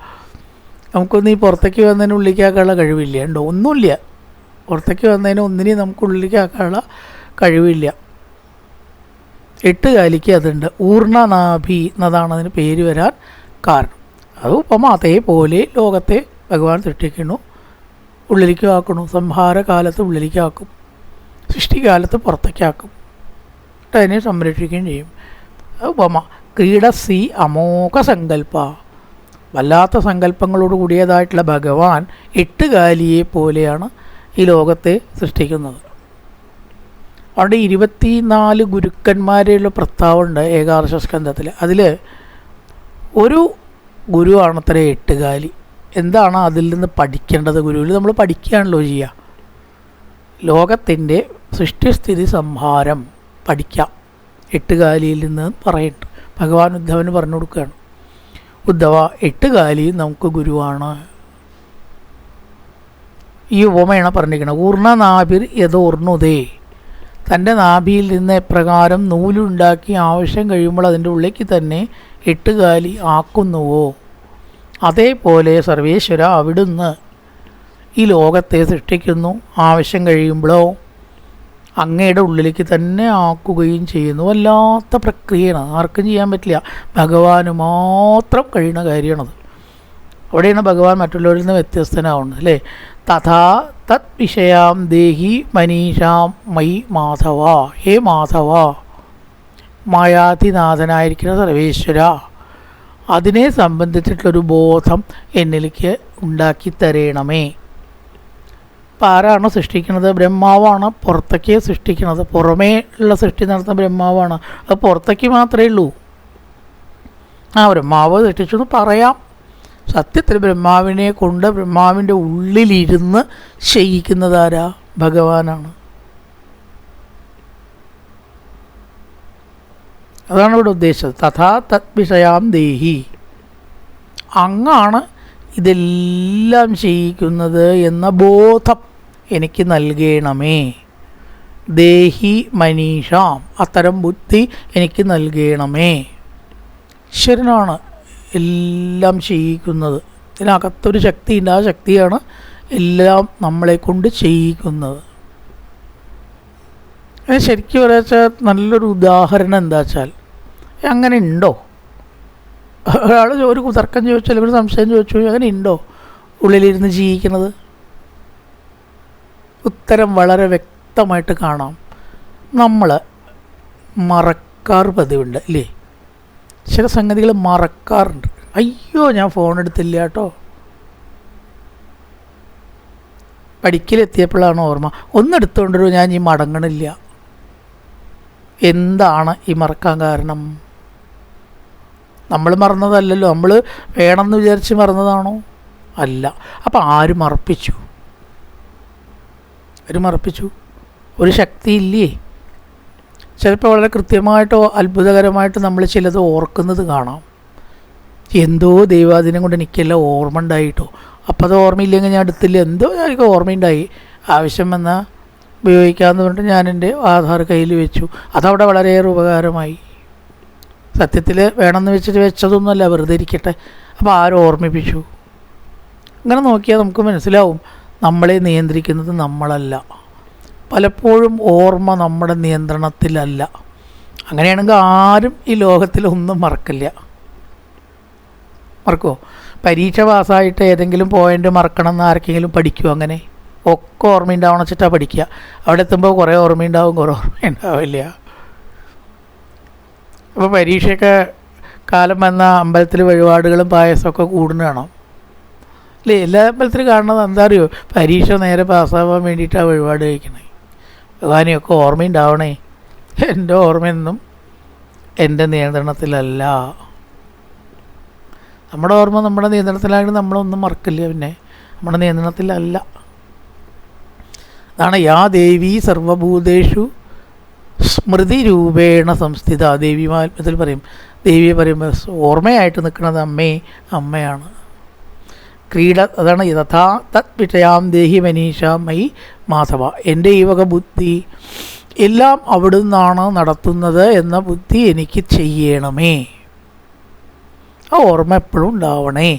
നമുക്കൊന്നും ഈ പുറത്തേക്ക് വന്നതിന് ഉള്ളിലേക്ക് ആക്കാനുള്ള കഴിവില്ല. ഉണ്ടോ? ഒന്നുമില്ല. പുറത്തേക്ക് വന്നതിന് ഒന്നിനെയും നമുക്ക് ഉള്ളിലേക്ക് ആക്കാനുള്ള കഴിവില്ല. എട്ടുകാലിക്ക് അതുണ്ട്. ഊർണനാഭി എന്നതാണ് അതിന് പേര് വരാൻ കാരണം. അത് ഉപമ അതേപോലെ ലോകത്തെ ഭഗവാൻ സൃഷ്ടിക്കുന്നു, ഉള്ളിലേക്ക് ആക്കുന്നു. സംഹാരകാലത്ത് ഉള്ളിലേക്ക് ആക്കും, സൃഷ്ടികാലത്ത് പുറത്തേക്കാക്കും, അതിനെ സംരക്ഷിക്കുകയും ചെയ്യും. ഉപമ ക്രീഡസി അമോഘ സങ്കല്പ. വല്ലാത്ത സങ്കല്പങ്ങളോട് കൂടിയതായിട്ടുള്ള ഭഗവാൻ എട്ടുകാലിയെ പോലെയാണ് ഈ ലോകത്തെ സൃഷ്ടിക്കുന്നത്. അവിടെ 24 ഗുരുക്കന്മാരെയുള്ള പ്രസ്താവമുണ്ട് ഏകാദശ സ്കന്ധത്തിൽ. അതിൽ ഒരു ഗുരുവാണത്ര എട്ടുകാലി. എന്താണ് അതിൽ നിന്ന് പഠിക്കേണ്ടത്? ഗുരുവിൽ നമ്മൾ പഠിക്കുകയാണല്ലോ ചെയ്യുക. ലോകത്തിൻ്റെ സൃഷ്ടിസ്ഥിതി സംഹാരം പഠിക്കാം എട്ടുകാലിയിൽ നിന്ന് പറയുന്നുണ്ട്. ഭഗവാൻ ഉദ്ധവന് പറഞ്ഞു കൊടുക്കുകയാണ്, ഉദ്ധവ എട്ടുകാലി നമുക്ക് ഗുരുവാണ്. ഈ ഉപമയാണ് പറഞ്ഞിരിക്കുന്നത്. ഊർണനാഭിർ യഥോർണുതേ. തൻ്റെ നാഭിയിൽ നിന്ന് എപ്രകാരം നൂലുണ്ടാക്കി ആവശ്യം കഴിയുമ്പോൾ അതിൻ്റെ ഉള്ളിലേക്ക് തന്നെ എട്ടുകാലി ആക്കുന്നുവോ, അതേപോലെ സർവേശ്വര അവിടുന്ന് ഈ ലോകത്തെ സൃഷ്ടിക്കുന്നു. ആവശ്യം കഴിയുമ്പോഴോ അങ്ങയുടെ ഉള്ളിലേക്ക് തന്നെ ആക്കുകയും ചെയ്യുന്നു. വല്ലാത്ത പ്രക്രിയയാണ്, ആർക്കും ചെയ്യാൻ പറ്റില്ല. ഭഗവാന് മാത്രം കഴിയുന്ന കാര്യമാണത്. അവിടെയാണ് ഭഗവാൻ മറ്റുള്ളവരിൽ നിന്ന് വ്യത്യസ്തനാവുന്നത്, അല്ലേ? തഥാ തത് വിഷയാം ദേഹി മനീഷാം മൈ മാധവ. ഹേ മാധവ, മായാതിനാഥനായിരിക്കുന്ന സർവേശ്വര, അതിനെ സംബന്ധിച്ചിട്ടുള്ളൊരു ബോധം എന്നിലേക്ക് ഉണ്ടാക്കി തരേണമേ. ഇപ്പം ആരാണ് സൃഷ്ടിക്കുന്നത്? ബ്രഹ്മാവാണ് പുറത്തേക്ക് സൃഷ്ടിക്കുന്നത്. പുറമേ ഉള്ള സൃഷ്ടി നടത്തുന്ന ബ്രഹ്മാവാണ്. അത് പുറത്തേക്ക് മാത്രമേ ഉള്ളൂ. ബ്രഹ്മാവ് സൃഷ്ടിച്ചു എന്ന് പറയാം. സത്യത്തിൽ ബ്രഹ്മാവിനെ കൊണ്ട് ബ്രഹ്മാവിൻ്റെ ഉള്ളിലിരുന്ന് ചെയ്യിക്കുന്നതാരാ? ഭഗവാനാണ്. അതാണ് ഇവിടെ ഉദ്ദേശിച്ചത്. തഥാ തത് വിഷയാം ദേഹി, അങ്ങാണ് ഇതെല്ലാം ചെയ്യിക്കുന്നത് എന്ന ബോധം എനിക്ക് നൽകണമേ. ദേഹി മനീഷാം, അത്തരം ബുദ്ധി എനിക്ക് നൽകണമേ. ഈശ്വരനാണ് എല്ലാം ചെയ്യിക്കുന്നത്. ഇതിനകത്തൊരു ശക്തിയുണ്ട്, ആ ശക്തിയാണ് എല്ലാം നമ്മളെ കൊണ്ട് ചെയ്യിക്കുന്നത്. ശരിക്കും പറയാച്ചാൽ നല്ലൊരു ഉദാഹരണം എന്താ വെച്ചാൽ, അങ്ങനെ ഉണ്ടോ? ഒരാൾ ഒരു തർക്കം ചോദിച്ചു, അല്ലെങ്കിൽ ഒരു സംശയം ചോദിച്ചു, അങ്ങനെ ഉണ്ടോ ഉള്ളിലിരുന്ന് ജീവിക്കുന്നത്? ഉത്തരം വളരെ വ്യക്തമായിട്ട് കാണാം. നമ്മൾ മറക്കാറ് പതിവുണ്ട്, അല്ലേ? ചില സംഗതികൾ മറക്കാറുണ്ട്. അയ്യോ, ഞാൻ ഫോൺ എടുത്തില്ല കേട്ടോ. പഠിക്കലെത്തിയപ്പോഴാണ് ഓർമ്മ, ഒന്നെടുത്തുകൊണ്ടൊരു ഞാൻ ഈ മടങ്ങണില്ല. എന്താണ് ഈ മറക്കാൻ കാരണം? നമ്മൾ മറന്നതല്ലല്ലോ. നമ്മൾ വേണമെന്ന് വിചാരിച്ച് മറന്നതാണോ? അല്ല. അപ്പം ആര് മറപ്പിച്ചു? ഒരു ശക്തിയില്ലേ? ചിലപ്പോൾ വളരെ കൃത്യമായിട്ടോ അത്ഭുതകരമായിട്ടോ നമ്മൾ ചിലത് ഓർക്കുന്നത് കാണാം. എന്തോ ദൈവാധീനം കൊണ്ട് എനിക്കെല്ലാം ഓർമ്മ ഉണ്ടായിട്ടോ. അപ്പം അത് ഓർമ്മയില്ലെങ്കിൽ ഞാൻ എടുത്തില്ല. എന്തോ എനിക്ക് ഓർമ്മയുണ്ടായി, ആവശ്യം വന്നാൽ ഉപയോഗിക്കാമെന്ന് പറഞ്ഞിട്ട് ഞാൻ എൻ്റെ ആധാർ കയ്യിൽ വെച്ചു. അതവിടെ വളരെയേറെ ഉപകാരമായി. സത്യത്തിൽ വേണമെന്ന് വെച്ചിട്ട് വെച്ചതൊന്നുമല്ല, വെറുതെ ഇരിക്കട്ടെ. അപ്പോൾ ആരും ഓർമ്മിപ്പിച്ചു. അങ്ങനെ നോക്കിയാൽ നമുക്ക് മനസ്സിലാവും, നമ്മളെ നിയന്ത്രിക്കുന്നത് നമ്മളല്ല. പലപ്പോഴും ഓർമ്മ നമ്മുടെ നിയന്ത്രണത്തിലല്ല. അങ്ങനെയാണെങ്കിൽ ആരും ഈ ലോകത്തിൽ ഒന്നും മറക്കില്ല. മറക്കുമോ? പരീക്ഷ പാസ്സായിട്ട് ഏതെങ്കിലും പോയിൻ്റ് മറക്കണം എന്ന് ആർക്കെങ്കിലും പഠിക്കുമോ? അങ്ങനെ ഒക്കെ ഓർമ്മയുണ്ടാവണം വെച്ചിട്ടാണ് പഠിക്കുക. അവിടെ എത്തുമ്പോൾ കുറേ ഓർമ്മയുണ്ടാവും, കുറേ ഓർമ്മയുണ്ടാവില്ല. അപ്പോൾ പരീക്ഷയൊക്കെ കാലം വന്ന അമ്പലത്തിൽ വഴിപാടുകളും പായസമൊക്കെ കൂടുന്ന കാണാം, അല്ലേ? എല്ലാ അമ്പലത്തിലും കാണുന്നത് എന്താ അറിയോ? പരീക്ഷ നേരെ പാസ്സാവാൻ വേണ്ടിയിട്ടാണ് വഴിപാട് കഴിക്കണേ. ഭഗവാനെയൊക്കെ ഓർമ്മയുണ്ടാവണേ. എൻ്റെ ഓർമ്മയൊന്നും എൻ്റെ നിയന്ത്രണത്തിലല്ല. നമ്മുടെ ഓർമ്മ നമ്മുടെ നിയന്ത്രണത്തിലാണെങ്കിൽ നമ്മളൊന്നും മറക്കില്ല. പിന്നെ നമ്മുടെ നിയന്ത്രണത്തിലല്ല. അതാണ് യാ ദേവി സർവഭൂതേഷു സ്മൃതി രൂപേണ സംസ്ഥിത. ദേവിമാത്മ്യത്തിൽ പറയും, ദേവിയെ പറയുമ്പോൾ ഓർമ്മയായിട്ട് നിൽക്കുന്നത് അമ്മയാണ്. ക്രീഡ, അതാണ് യഥാ തത് വിഷയാം ദേഹി മനീഷ മയി മാധവ. എൻ്റെ ഈ വക ബുദ്ധി എല്ലാം അവിടുന്നാണ് നടത്തുന്നത് എന്ന ബുദ്ധി എനിക്ക് ചെയ്യണമേ. ആ ഓർമ്മ എപ്പോഴും ഉണ്ടാവണേ.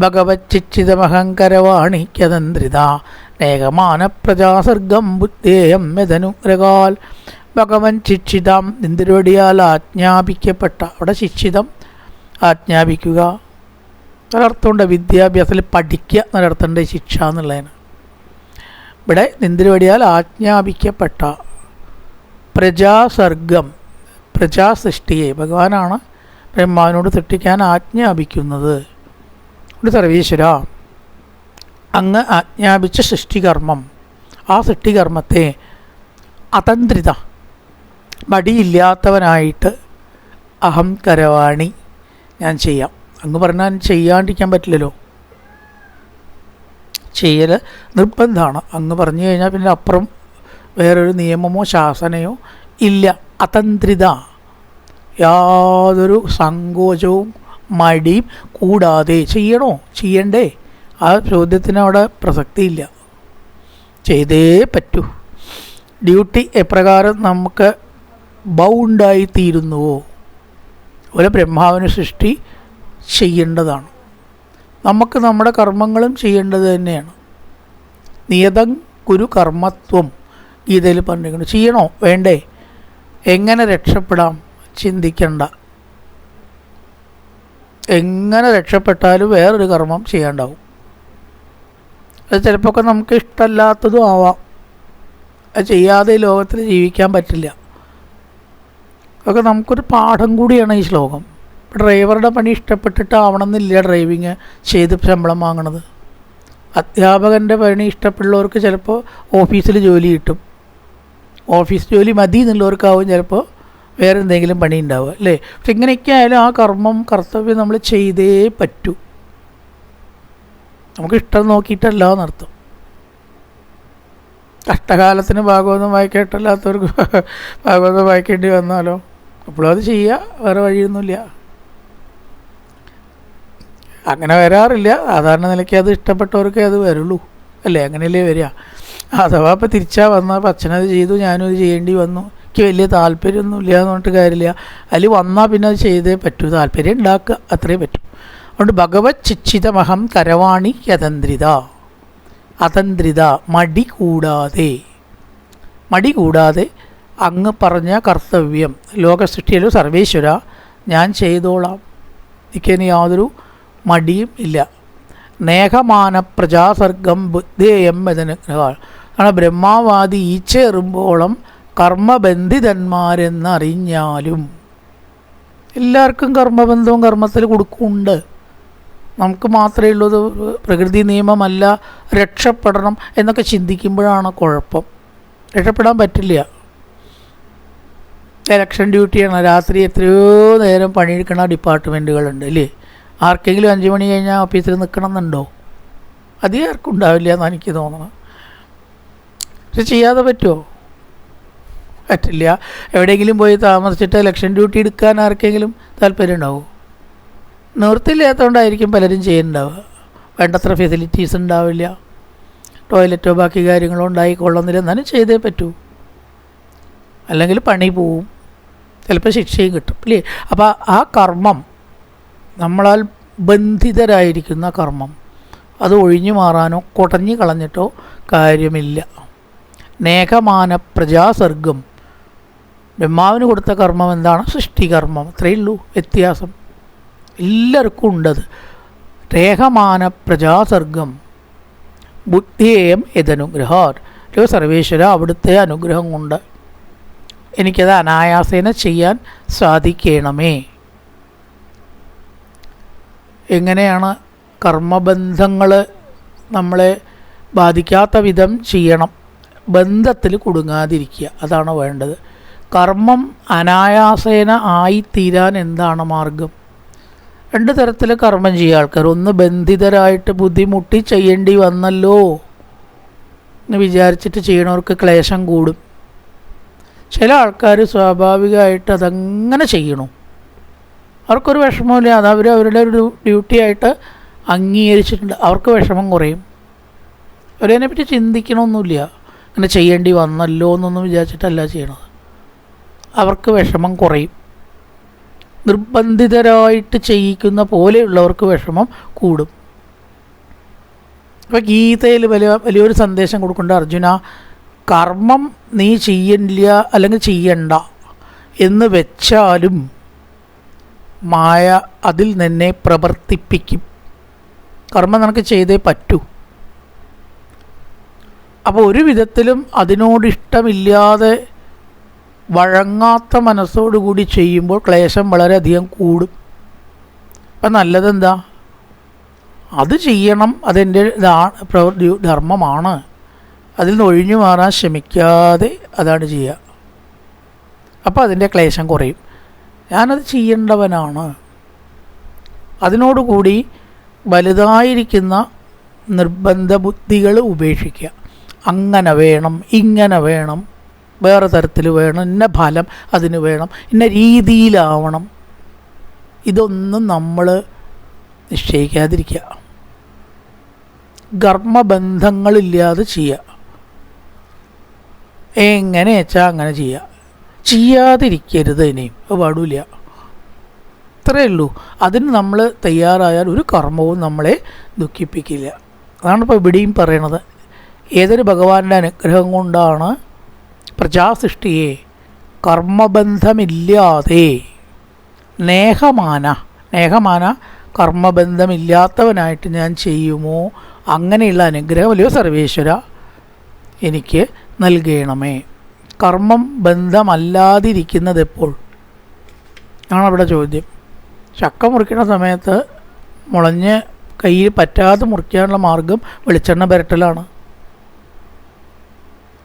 ഭഗവച്ചിച്ചിതമഹങ്കരവാണിക്യതന്ത്രിത നേകമാന പ്രജാസർഗം ബുദ്ധേയം യദനുഗ്രഹാൽ. ഭഗവൻ ശിക്ഷിതം നിന്തിരുവടിയാൽ ആജ്ഞാപിക്കപ്പെട്ട. അവിടെ ശിക്ഷിതം ആജ്ഞാപിക്കുക ഒരർത്ഥമുണ്ട്. വിദ്യാഭ്യാസത്തിൽ പഠിക്കുക എന്നൊരർത്ഥമുണ്ട് ശിക്ഷ എന്നുള്ളതിന്. ഇവിടെ നിന്തിരുവടിയാൽ ആജ്ഞാപിക്കപ്പെട്ട പ്രജാസർഗം, പ്രജാസൃഷ്ടിയെ ഭഗവാനാണ് ബ്രഹ്മാവിനോട് സൃഷ്ടിക്കാൻ ആജ്ഞാപിക്കുന്നത്. ഒരു സർവീശ്വര, അങ്ങ് ആജ്ഞാപിച്ച സൃഷ്ടികർമ്മം, ആ സൃഷ്ടികർമ്മത്തെ അതന്ത്രിത, മടിയില്ലാത്തവനായിട്ട് അഹം കരവാണി, ഞാൻ ചെയ്യാം. അങ്ങ് പറഞ്ഞാൽ ചെയ്യാണ്ടിരിക്കാൻ പറ്റില്ലല്ലോ, ചെയ്യൽ നിർബന്ധമാണ്. അങ്ങ് പറഞ്ഞു കഴിഞ്ഞാൽ പിന്നെ അപ്പുറം വേറൊരു നിയമമോ ശാസനയോ ഇല്ല. അതന്ത്രിത, യാതൊരു സങ്കോചവും മടിയും കൂടാതെ. ചെയ്യണോ ചെയ്യണ്ടേ, ആ ചോദ്യത്തിന് അവിടെ പ്രസക്തിയില്ല. ചെയ്തേ പറ്റൂ. ഡ്യൂട്ടി എപ്രകാരം നമുക്ക് ബൗണ്ടായി തീരുന്നുവോ അതുപോലെ ബ്രഹ്മാവിന് സൃഷ്ടി ചെയ്യേണ്ടതാണ്. നമുക്ക് നമ്മുടെ കർമ്മങ്ങളും ചെയ്യേണ്ടത് തന്നെയാണ്. നിയതം കുരു കർമ്മത്വം ഗീതയിൽ പറഞ്ഞിരിക്കുന്നു. ചെയ്യണോ വേണ്ടേ, എങ്ങനെ രക്ഷപ്പെടാം ചിന്തിക്കണ്ട. എങ്ങനെ രക്ഷപ്പെട്ടാലും വേറൊരു കർമ്മം ചെയ്യാണ്ടാവും. അത് ചിലപ്പോൾ നമുക്ക് ഇഷ്ടമല്ലാത്തതും ആവാം. അത് ചെയ്യാതെ ഈ ലോകത്തിൽ ജീവിക്കാൻ പറ്റില്ല. അതൊക്കെ നമുക്കൊരു പാഠം കൂടിയാണ് ഈ ശ്ലോകം. ഡ്രൈവറുടെ പണി ഇഷ്ടപ്പെട്ടിട്ടാവണമെന്നില്ല ഡ്രൈവിങ് ചെയ്ത് ശമ്പളം വാങ്ങണത്. അധ്യാപകൻ്റെ പണി ഇഷ്ടപ്പെടുന്നവർക്ക് ചിലപ്പോൾ ഓഫീസിൽ ജോലി കിട്ടും. ഓഫീസ് ജോലി മതി എന്നുള്ളവർക്കാവും ചിലപ്പോൾ വേറെ എന്തെങ്കിലും പണി ഉണ്ടാവുക, അല്ലേ? പക്ഷെ ഇങ്ങനെയൊക്കെ ആയാലും ആ കർമ്മം, കർത്തവ്യം നമ്മൾ ചെയ്തേ പറ്റൂ. നമുക്ക് ഇഷ്ടം നോക്കിയിട്ടല്ല എന്നർത്ഥം. കഷ്ടകാലത്തിന് ഭാഗവതം വായിക്കേട്ടല്ലാത്തവർക്ക് ഭാഗവതം വായിക്കേണ്ടി വന്നാലോ? അപ്പോഴും അത് ചെയ്യുക, വേറെ വഴിയൊന്നുമില്ല. അങ്ങനെ വരാറില്ല. സാധാരണ നിലയ്ക്ക് അത് ഇഷ്ടപ്പെട്ടവർക്കേ അത് വരുള്ളൂ, അല്ലേ? അങ്ങനെയല്ലേ വരിക. അഥവാ ഇപ്പോൾ തിരിച്ചാൽ വന്നാൽ അച്ഛനത് ചെയ്തു, ഞാനും അത് ചെയ്യേണ്ടി വന്നു, എനിക്ക് വലിയ താല്പര്യമൊന്നുമില്ല എന്ന് പറഞ്ഞിട്ട് കാര്യമില്ല. അതിൽ വന്നാൽ പിന്നെ അത് ചെയ്തേ പറ്റൂ. താല്പര്യം ഉണ്ടാക്കുക, അത്രേ പറ്റൂ. അതുകൊണ്ട് ഭഗവത് ചിച്ചിതമഹം കരവാണി യതന്ത്രിത. അതന്ത്രിത, മടി കൂടാതെ അങ്ങ് പറഞ്ഞ കർത്തവ്യം, ലോകസൃഷ്ടിയിലും സർവേശ്വര ഞാൻ ചെയ്തോളാം, എനിക്കതിന് യാതൊരു മടിയും ഇല്ല. നേഹമാന പ്രജാസർഗം ബുദ്ധേയം യദനുഗ്രഹാൽ. കാരണം ബ്രഹ്മാവാദി ഈച്ചേറുമ്പോളം കർമ്മബന്ധിതന്മാരെന്നറിഞ്ഞാലും എല്ലാവർക്കും കർമ്മബന്ധവും കർമ്മത്തിൽ കൊടുക്കുന്നുണ്ട്. നമുക്ക് മാത്രമേ ഉള്ളത് പ്രകൃതി നിയമമല്ല, രക്ഷപ്പെടണം എന്നൊക്കെ ചിന്തിക്കുമ്പോഴാണ് കുഴപ്പം. രക്ഷപ്പെടാൻ പറ്റില്ല. ഇലക്ഷൻ ഡ്യൂട്ടിയാണ്, രാത്രി എത്രയോ നേരം പണിയെടുക്കുന്ന ഡിപ്പാർട്ട്മെൻറ്റുകളുണ്ട്, അല്ലേ? ആർക്കെങ്കിലും 5 മണി കഴിഞ്ഞാൽ ഓഫീസിൽ നിൽക്കണം എന്നുണ്ടോ? അധികം ആർക്കും ഉണ്ടാവില്ല എന്നാണ് എനിക്ക് തോന്നുന്നത്. പക്ഷെ ചെയ്യാതെ പറ്റുമോ? പറ്റില്ല. എവിടെയെങ്കിലും പോയി താമസിച്ചിട്ട് ഇലക്ഷൻ ഡ്യൂട്ടി എടുക്കാൻ ആർക്കെങ്കിലും താല്പര്യം ഉണ്ടാവുമോ? നിവൃത്തിയില്ലാത്തതുകൊണ്ടായിരിക്കും പലരും ചെയ്യുന്നുണ്ടാവുക. വേണ്ടത്ര ഫെസിലിറ്റീസ് ഉണ്ടാവില്ല, ടോയ്ലറ്റോ ബാക്കി കാര്യങ്ങളോ ഉണ്ടായിക്കൊള്ളുന്നില്ല. എന്നാലും ചെയ്തേ പറ്റൂ, അല്ലെങ്കിൽ പണി പോവും, ചിലപ്പോൾ ശിക്ഷയും കിട്ടും, അല്ലേ? അപ്പോൾ ആ കർമ്മം, നമ്മളാൽ ബന്ധിതരായിരിക്കുന്ന കർമ്മം, അത് ഒഴിഞ്ഞു മാറാനോ കുടഞ്ഞു കളഞ്ഞിട്ടോ കാര്യമില്ല. നേകമാന പ്രജാസർഗം, ബ്രഹ്മാവിന് കൊടുത്ത കർമ്മം എന്താണ്? സൃഷ്ടികർമ്മം. അത്രയേ ഉള്ളൂ വ്യത്യാസം. എല്ലാവർക്കും ഉണ്ടത്. രേഖമാന പ്രജാസർഗം ബുദ്ധിയേയം യദനുഗ്രഹാൽ. സർവേശ്വര അവിടുത്തെ അനുഗ്രഹം കൊണ്ട് എനിക്കത് അനായാസേന ചെയ്യാൻ സാധിക്കണമേ. എങ്ങനെയാണ്? കർമ്മബന്ധങ്ങൾ നമ്മളെ ബാധിക്കാത്ത വിധം ചെയ്യണം, ബന്ധത്തിൽ കുടുങ്ങാതിരിക്കുക, അതാണ് വേണ്ടത്. കർമ്മം അനായാസേന ആയിത്തീരാൻ എന്താണ് മാർഗം? 2 തരത്തിൽ കർമ്മം ചെയ്യുക ആൾക്കാർ. ഒന്ന്, ബന്ധിതരായിട്ട് ബുദ്ധിമുട്ടി ചെയ്യേണ്ടി വന്നല്ലോ എന്ന് വിചാരിച്ചിട്ട് ചെയ്യണവർക്ക് ക്ലേശം കൂടും. ചില ആൾക്കാർ സ്വാഭാവികമായിട്ട് അതങ്ങനെ ചെയ്യണു, അവർക്കൊരു വിഷമമില്ല, അത് അവരുടെ ഒരു ഡ്യൂട്ടി ആയിട്ട് അംഗീകരിച്ചിട്ടുണ്ട്, അവർക്ക് വിഷമം കുറയും. അവരതിനെപ്പറ്റി ചിന്തിക്കണമൊന്നുമില്ല, അങ്ങനെ ചെയ്യേണ്ടി വന്നല്ലോ എന്നൊന്നും വിചാരിച്ചിട്ടല്ല ചെയ്യണത്. അവർക്ക് വിഷമം കുറയും. നിർബന്ധിതരായിട്ട് ചെയ്യിക്കുന്ന പോലെയുള്ളവർക്ക് വിഷമം കൂടും. അപ്പോൾ ഗീതയിൽ വലിയൊരു സന്ദേശം കൊടുക്കേണ്ട, അർജുന, കർമ്മം നീ ചെയ്യില്ല അല്ലെങ്കിൽ ചെയ്യണ്ട എന്ന് വെച്ചാലും മായ അതിൽ നിന്നെ പ്രവർത്തിപ്പിക്കും. കർമ്മം നിനക്ക് ചെയ്തേ പറ്റൂ. അപ്പോൾ ഒരു വിധത്തിലും അതിനോടിഷ്ടമില്ലാതെ വഴങ്ങാത്ത മനസ്സോടുകൂടി ചെയ്യുമ്പോൾ ക്ലേശം വളരെയധികം കൂടും. അപ്പം നല്ലതെന്താ? അത് ചെയ്യണം, അതെൻ്റെ ധർമ്മമാണ്, അതിൽ നിന്ന് ഒഴിഞ്ഞു മാറാൻ ശ്രമിക്കാതെ അതാണ് ചെയ്യുക. അപ്പോൾ അതിൻ്റെ ക്ലേശം കുറയും. ഞാനത് ചെയ്യേണ്ടവനാണ്. അതിനോടുകൂടി വലുതായിരിക്കുന്ന നിർബന്ധ ബുദ്ധികൾ ഉപേക്ഷിക്കുക. അങ്ങനെ വേണം, ഇങ്ങനെ വേണം, വേറെ തരത്തിൽ വേണം, ഇന്ന ഫലം അതിന് വേണം, ഇന്ന രീതിയിലാവണം, ഇതൊന്നും നമ്മൾ നിശ്ചയിക്കാതിരിക്കുക. കർമ്മബന്ധങ്ങളില്ലാതെ ചെയ്യുക. എങ്ങനെ വെച്ചാൽ അങ്ങനെ ചെയ്യുക. ചെയ്യാതിരിക്കരുത്, ഇനിയും അത് പാടില്ല. ഇത്രയേ ഉള്ളൂ. അതിന് നമ്മൾ തയ്യാറായാൽ ഒരു കർമ്മവും നമ്മളെ ദുഃഖിപ്പിക്കില്ല. അതാണ് ഇപ്പോൾ ഇവിടെയും പറയണത്. ഏതൊരു ഭഗവാന്റെ അനുഗ്രഹം കൊണ്ടാണ് പ്രജാസൃഷ്ടിയെ കർമ്മബന്ധമില്ലാതെ നേഹമാന കർമ്മബന്ധമില്ലാത്തവനായിട്ട് ഞാൻ ചെയ്യുമോ, അങ്ങനെയുള്ള അനുഗ്രഹം വലിയ സർവേശ്വര എനിക്ക് നൽകണമേ. കർമ്മം ബന്ധമല്ലാതിരിക്കുന്നത് എപ്പോൾ ആണ് അവിടെ ചോദ്യം. ചക്ക മുറിക്കുന്ന സമയത്ത് മുളഞ്ഞ് കയ്യിൽ പറ്റാതെ മുറിക്കാനുള്ള മാർഗം വെളിച്ചെണ്ണ പുരട്ടലാണ്.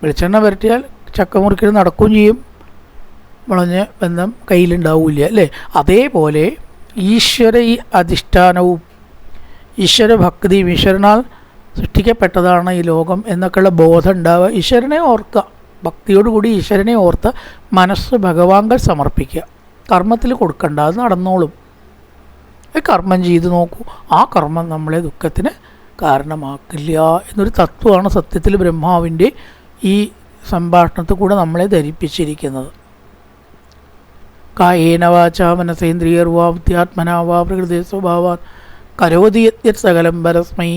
വെളിച്ചെണ്ണ പുരട്ടിയാൽ ചക്ക മുറിക്കൽ നടക്കുകയും ചെയ്യും, മുളഞ്ഞ് ബന്ധം കയ്യിലുണ്ടാവില്ല, അല്ലേ? അതേപോലെ ഈശ്വര അധിഷ്ഠാനവും ഈശ്വരഭക്തിയും, ഈശ്വരനാൽ സൃഷ്ടിക്കപ്പെട്ടതാണ് ഈ ലോകം എന്നൊക്കെയുള്ള ബോധം ഉണ്ടാവുക. ഈശ്വരനെ ഓർക്കുക, ഭക്തിയോടുകൂടി ഈശ്വരനെ ഓർത്ത് മനസ്സ് ഭഗവാങ്കൽ സമർപ്പിക്കുക. കർമ്മത്തിൽ കൊടുക്കണ്ട, അത് നടന്നോളും. കർമ്മം ചെയ്ത് നോക്കൂ, ആ കർമ്മം നമ്മളെ ദുഃഖത്തിന് കാരണമാക്കില്ല എന്നൊരു തത്വമാണ് സത്യത്തിൽ ബ്രഹ്മാവിൻ്റെ ഈ സംഭാഷണത്തിൽ കൂടെ നമ്മളെ ധരിപ്പിച്ചിരിക്കുന്നത്. കായേന വാചാ മനസേന്ദ്രിയർവാ ബുദ്ധ്യാത്മനാ വാ പ്രകൃതി സ്വഭാവാത് കരോതി യദ്യത് സകലം പരസ്മൈ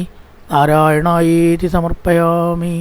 നാരായണായേതി സമർപ്പയാമി.